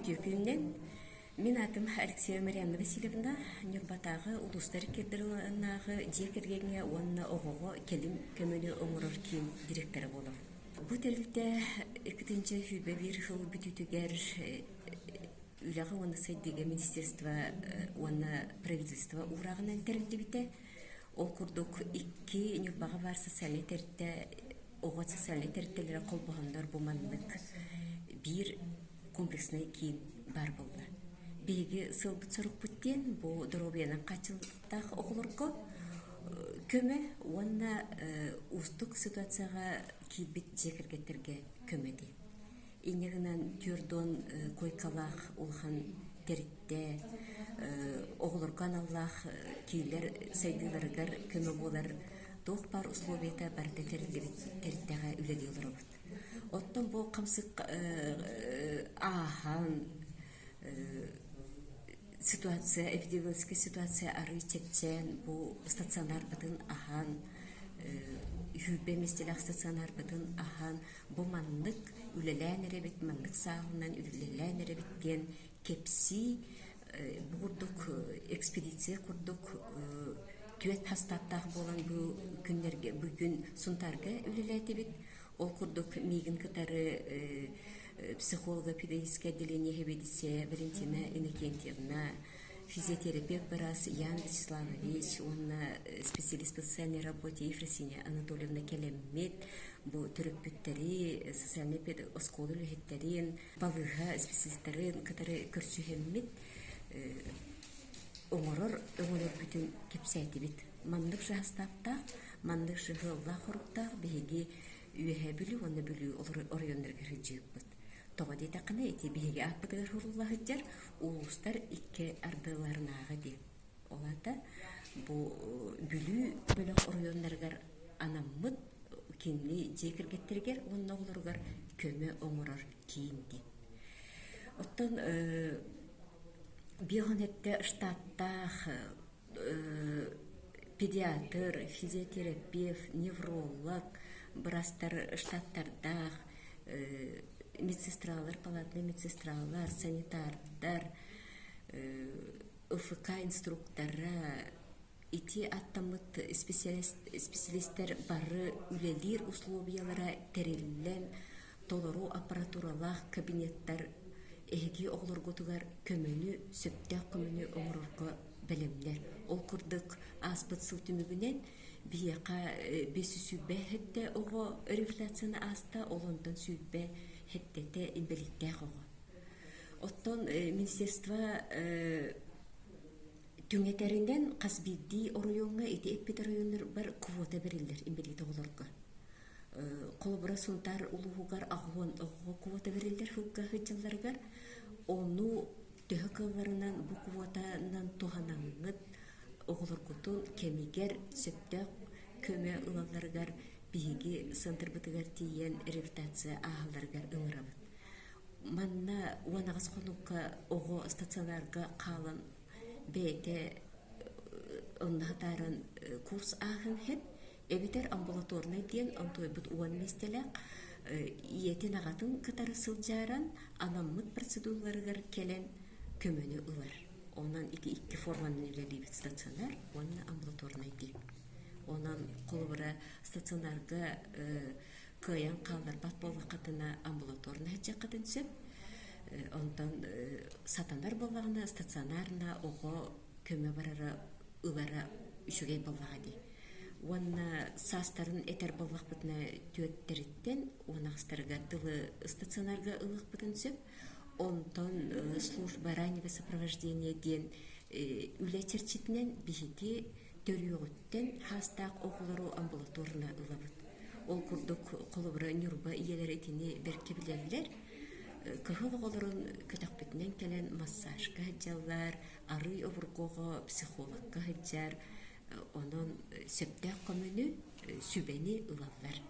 Бүтөкүннен мен атым Алексея Марьяна Васильевна Нюрбатагы улустар кедрланагы жекергеңе онна огого келим көмөнү оңорор кийин директору болов. Бу терилте 2-нче хүбе бир жыл бүтүтүгер үлага онна сайдыга министерство онна правительство урагынан терилди бите. Ол курдук 2 Нюрбага бар социальный терилте ого социальный терилтелер колбогондор буманнык бир комплексный кийин бар болду. Беги сылбыт сорук бүттен бу дробиянын качылтак оголорго көмө онна устук ситуацияга кийбит жекергеттерге көмөдү. Инегинен түрдөн койкалах улхан теритте оголорго аналлах кийлер сайдыларыгар көмө болар тох бар условията барда териттеге үледи олорбут. Оттон бу камсык ахан ситуация, эпидемиологическая ситуация ары чекчен, бу стационар бытын ахан, хүбе местелах стационар бытын ахан, бу маннык үлелән эребит, маннык сағынан үлелән эребиттен кепси, бурдук экспедиция курдук, түет хастаттах болан бу күннерге, бүгүн сунтарга үлеләтебит, ол курдук мигин кытары психолого-педагогическое отделение Хебедисе Валентина Иннокентьевна, физиотерапевт Барас Ян Вячеславович, он специалист по социальной работе Ефросиния Анатольевна Келеммет, бу терапевттери, социальный педагог, осколы лехеттерин, балыга специалисттарын, которые көрсүхеммет, оңорор бүтүн кепсәйтебит. Мандык жастаптак, мандык жыгылла хоруктак, беги үйе бүлү, онна бүлү орыйоннерге хыджыппыт. Тоға дейті қына еті бейге аппыдығыр хұруллағы жар, улустар икке ардыларынағы де. Олата бұл бүлі бөлік орыйонларғар анаммыд кенли жекіргеттергер, онна оларғар көмі оңырар кейінді. Оттан биоханетті штаттақ педиатр, физиотерапевт, невролог, бірастар штаттардақ, медсестралар, палатный медсестралар, санитардар, УФК инструктора, ити аттамыт специалисттер бары үлелир условиялара терилен толору аппаратуралах кабинеттар эги оглорготугар көмөнү сөптөк көмөнү оңорорго белемдер. Ол курдук аспыт сылтүмүгүнен бияка беси сүббе хетте ого рефляцияны аста олонтон сүббе хеттете инвалидте ого. Оттон министерство түңетеринден касбидди оройонга эти эппет оройоннор бар квота берилер инвалид оголорго. Колбура сунтар улуугар агуон ого квота берилер хылга хыджаларгар ону төһөкөллөрүнөн бу квотанан туханаңыт оголоргутун кемигер сөптөк көмө ылаларгар биги сантырбытыгар тиен реабилитация ахаларгар ыңырабыт. Манна уанагас конукка ого стационарга калан бете оннатаран курс ахын хеп эбитер амбулаторный ден антойбут уан местелек иетин агатын кытары сылжаран анаммыт процедураларгар келен көмөнү ылар. Онан iki форманы үлелебит стационар, онна амбулаторный дейп. Онан колбура стационарга кыян калдар бат болга катына амбулаторный жакатын сөп, онтан сатандар болгана стационарна ого көмө барара ылара үшүгей болгага ди. Онна састарын этер болгак бутна төттериттен онакстарга тылы стационарга ылык бутун сөп, онтон служба раннего сопровождения ден үлечерчитинен бихити төрүгөттен хастак оголору амбулаторна ылабыт. Ол курдук колубура Нюрба иелеретини берке билерлер, кыхыл оголорун көтөкпүтүнен келен массажга хыджаллар, ары обургого психологка хыджар, онон сөптөк көмөнү сүбени ылаллар.